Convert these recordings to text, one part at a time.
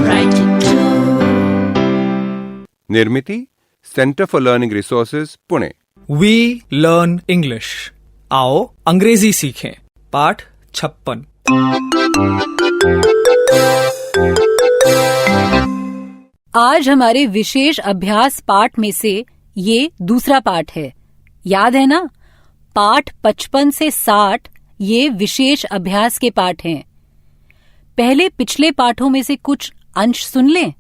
write it too. Nirmiti centre for learning resources Pune. We learn English. आओ अंग्रेजी सीखें. पाठ 56. आज हमारे विशेष अभ्यास पाठ में से ये दूसरा पाठ है. याद है ना? पाठ 55 से 60 ये विशेष अभ्यास के पाठ हैं. पहले पिछले पाठों में से कुछ अंश सुन लें.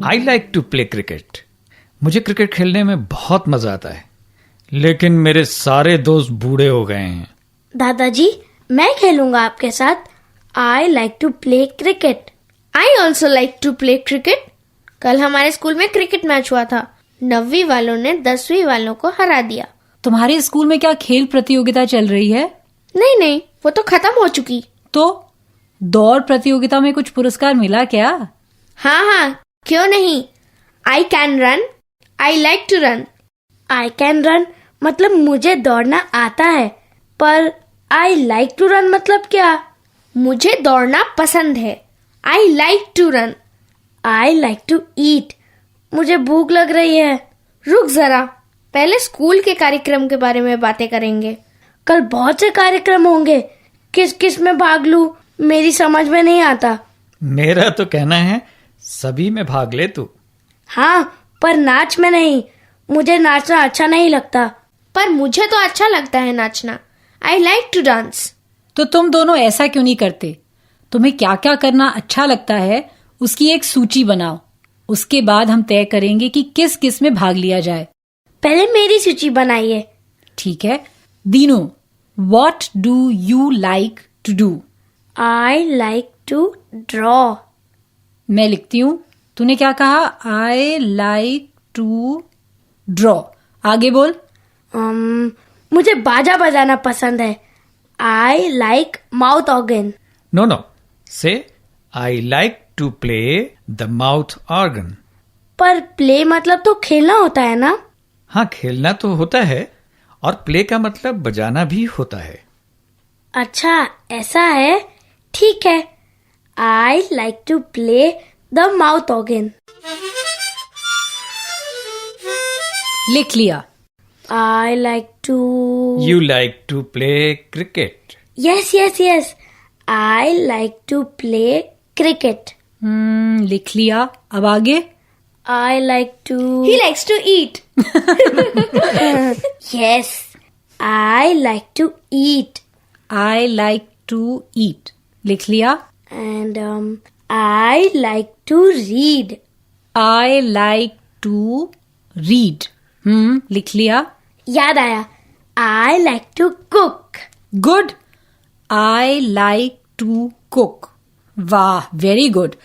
I like to play cricket. मुझे क्रिकेट खेलने में बहुत मजा आता है, लेकिन मेरे सारे दोस्त बूढ़े हो गए हैं. दादाजी, मैं खेलूंगा आपके साथ. I like to play cricket. I also like to play cricket. कल हमारे स्कूल में क्रिकेट मैच हुआ था. 9वीं वालों ने 10वीं वालों को हरा दिया. तुम्हारे स्कूल में क्या खेल प्रतियोगिता चल रही है? नहीं, वो तो खत्म हो चुकी. तो दौड़ प्रतियोगिता में कुछ पुरस्कार मिला क्या? हाँ, क्यों नहीं. I can run. I like to run. I can run मतलब मुझे दौड़ना आता है, पर I like to run मतलब क्या? मुझे दौड़ना पसंद है. I like to run. I like to eat. मुझे भूख लग रही है. रुक जरा, पहले स्कूल के कार्यक्रम के बारे में बातें करेंगे. कल बहुत से कार्यक्रम होंगे. किस में भाग लूं? मेरी समझ में नहीं आता. मेरा तो कहना है सभी में भाग ले तू. हाँ, पर नाच में नहीं. मुझे नाचना अच्छा नहीं लगता. पर मुझे तो अच्छा लगता है नाचना. I like to dance. तो तुम दोनों ऐसा क्यों नहीं करते? तुम्हें क्या क्या करना अच्छा लगता है उसकी एक सूची बनाओ. उसके बाद हम तय करेंगे कि किस किस में भाग लिया जाए. पहले मेरी सूची बनाइए. ठीक है. Dinu, what do you like to do? I like to draw. मैं लिखती हूँ. तूने क्या कहा? I like to draw. आगे बोल. मुझे बाजा बजाना पसंद है. I like mouth organ. No. Say I like to play the mouth organ. पर प्ले मतलब तो खेलना होता है ना? हाँ, खेलना तो होता है और प्ले का मतलब बजाना भी होता है. अच्छा, ऐसा है. ठीक है. I like to play the mouth organ. लिख लिया. I like to... You like to play cricket. Yes. I like to play cricket. लिख लिया. अब आगे. I like to... He likes to eat. Yes. I like to eat. I like to eat. लिख लिया. And I like to read. I like to read. लिख लिया. याद आया. I like to cook. Good. I like to cook. वाह, very good.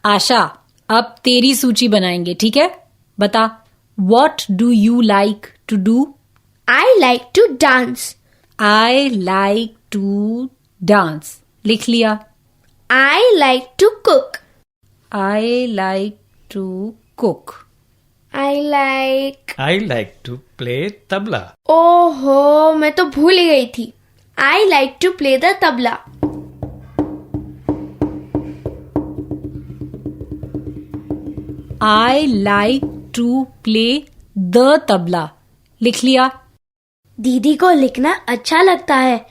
आशा, अब तेरी सूची बनाएंगे. ठीक है? बता. What do you like to do? I like to dance. I like to dance. लिख लिया. I like to cook. I like to cook. I like to play tabla. ओहो, मैं तो भूल ही गई थी. I like to play the tabla. I like to play the tabla. लिख लिया. दीदी को लिखना अच्छा लगता है.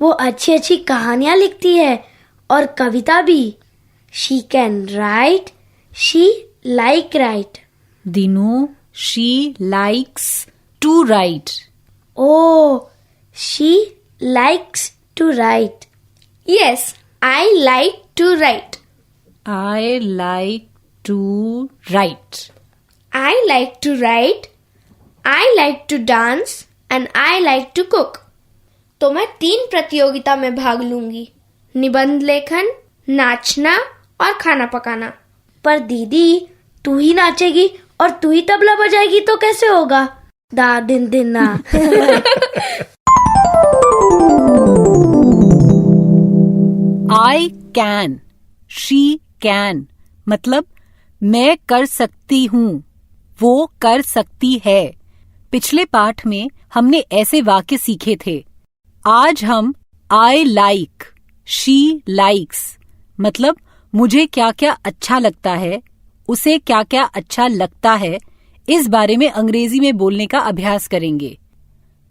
वो अच्छी कहानियां लिखती है और कविता भी. She can write. She like write. Dinu, she likes to write. Oh, she likes to write. Yes, I like to write. I like to write. I like to write. I like to dance and I like to cook. तो मैं 3 प्रतियोगिता में भाग लूंगी. निबंध लेखन, नाचना और खाना पकाना. पर दीदी, तू ही नाचेगी और तू ही तबला बजाएगी तो कैसे होगा? दा दिन दिन ना. I can. She can. मतलब मैं कर सकती हूँ, वो कर सकती है. पिछले पाठ में हमने ऐसे वाक्य सीखे थे. आज हम I like, शी लाइक्स मतलब मुझे क्या क्या अच्छा लगता है, उसे क्या क्या अच्छा लगता है, इस बारे में अंग्रेजी में बोलने का अभ्यास करेंगे।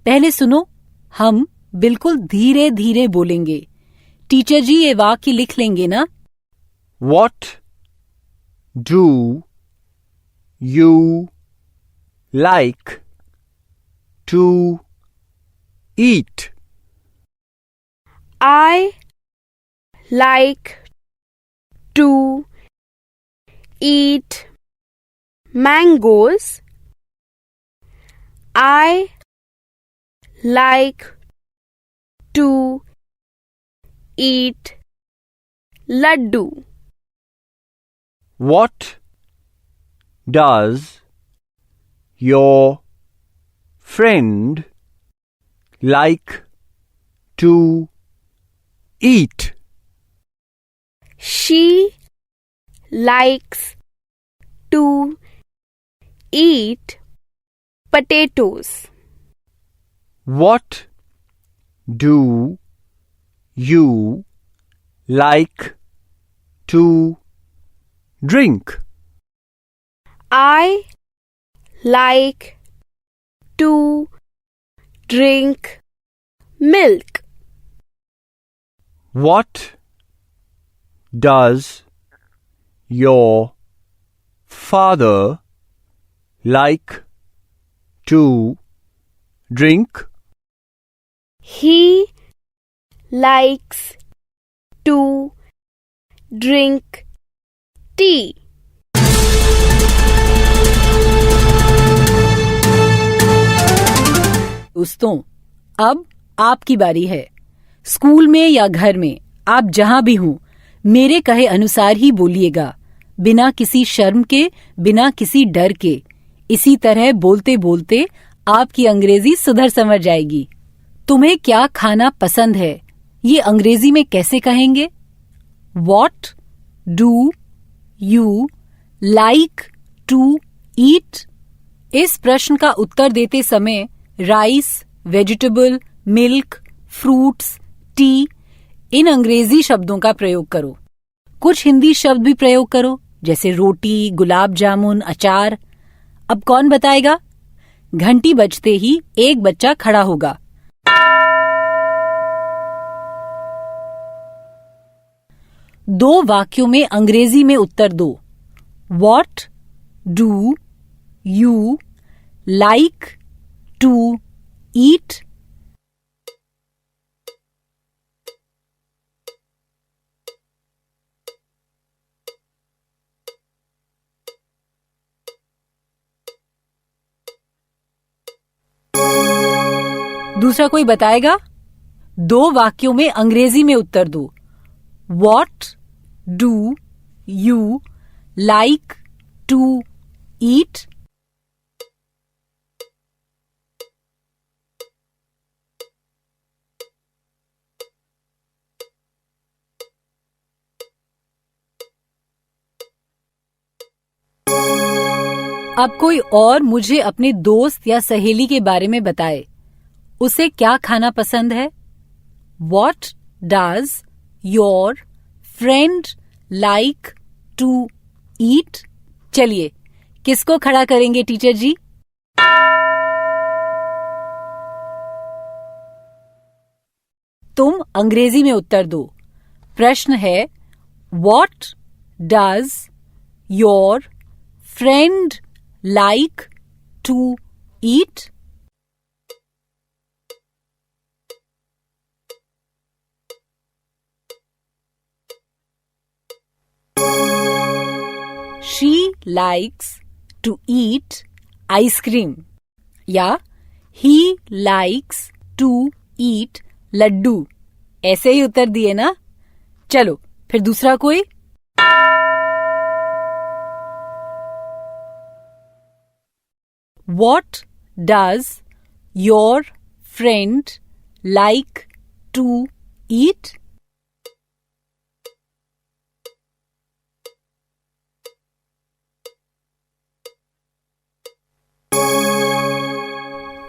पहले सुनो, हम बिल्कुल धीरे धीरे बोलेंगे। टीचर जी ये वाक्य लिख लेंगे ना? What do you like to eat? I like to eat mangoes. I like to eat laddu. What does your friend like to eat? She likes to eat potatoes. What do you like to drink? I like to drink milk. What does your father like to drink? He likes to drink tea. दोस्तों, अब आपकी बारी है। School में या घर में, आप जहां भी हों, मेरे कहे अनुसार ही बोलिएगा, बिना किसी शर्म के, बिना किसी डर के। इसी तरह बोलते बोलते आपकी अंग्रेजी सुधर समझ जाएगी। तुम्हें क्या खाना पसंद है, ये अंग्रेजी में कैसे कहेंगे? What do you like to eat? इस प्रश्न का उत्तर देते समय rice, vegetable, milk, fruits, tea इन अंग्रेजी शब्दों का प्रयोग करो। कुछ हिंदी शब्द भी प्रयोग करो, जैसे रोटी, गुलाब जामुन, अचार। अब कौन बताएगा? घंटी बजते ही एक बच्चा खड़ा होगा। दो वाक्यों में अंग्रेजी में उत्तर दो। What do you like to eat? दूसरा कोई बताएगा? दो वाक्यों में अंग्रेजी में उत्तर दो। What do you like to eat? अब कोई और मुझे अपने दोस्त या सहेली के बारे में बताए, उसे क्या खाना पसंद है? What does your friend like to eat? चलिए, किसको खड़ा करेंगे टीचर जी? तुम अंग्रेजी में उत्तर दो। प्रश्न है, What does your friend like to eat? She likes to eat ice cream. या he likes to eat Laddu. ऐसे ही उत्तर दिए ना? चलो फिर दूसरा कोई। What does your friend like to eat?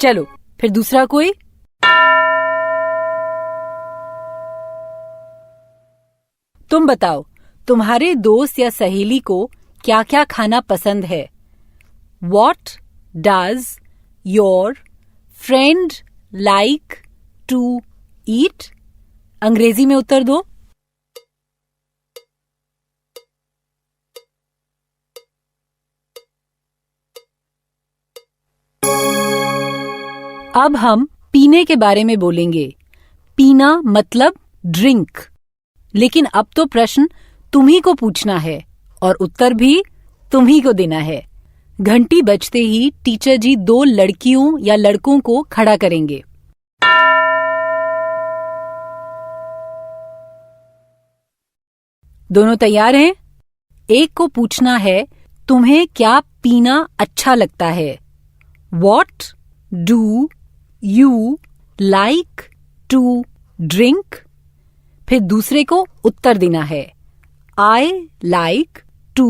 चलो फिर दूसरा कोई। तुम बताओ, तुम्हारे दोस्त या सहेली को क्या क्या खाना पसंद है? What does your friend like to eat? अंग्रेजी में उत्तर दो। अब हम पीने के बारे में बोलेंगे। पीना मतलब ड्रिंक। लेकिन अब तो प्रश्न तुम्ही को पूछना है और उत्तर भी तुम्ही को देना है। घंटी बजते ही टीचर जी 2 लड़कियों या लड़कों को खड़ा करेंगे। दोनों तैयार हैं? एक को पूछना है, तुम्हें क्या पीना अच्छा लगता है? What do you like to drink? फिर दूसरे को उत्तर देना है, I like to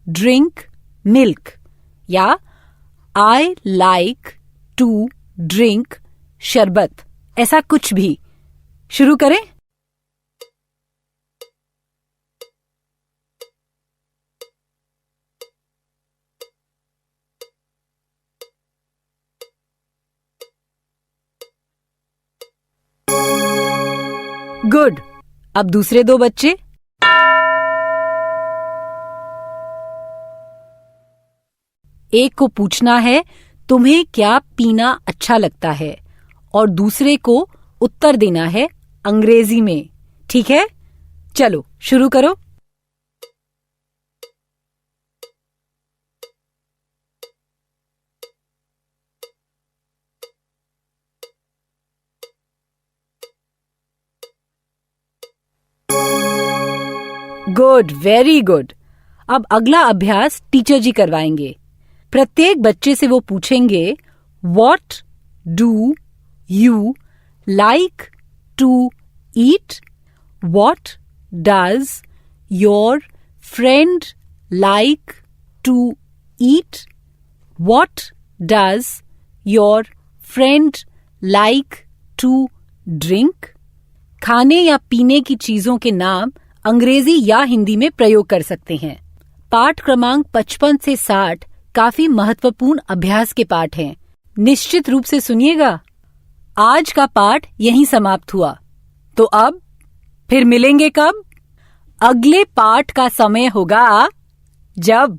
drink milk या I like to drink शरबत, ऐसा कुछ भी। शुरू करें? गुड। अब दूसरे 2 बच्चे। एक को पूछना है, तुम्हें क्या पीना अच्छा लगता है? और दूसरे को उत्तर देना है अंग्रेजी में। ठीक है, चलो शुरू करो। Good, very good. अब अगला अभ्यास टीचर जी करवाएंगे। प्रत्येक बच्चे से वो पूछेंगे, What do you like to eat? What does your friend like to eat? What does your friend like to drink? खाने या पीने की चीजों के नाम अंग्रेजी या हिंदी में प्रयोग कर सकते हैं। पाठ क्रमांक 55 से 60 काफी महत्वपूर्ण अभ्यास के पाठ हैं। निश्चित रूप से सुनिएगा। आज का पाठ यहीं समाप्त हुआ। तो अब फिर मिलेंगे कब? अगले पाठ का समय होगा जब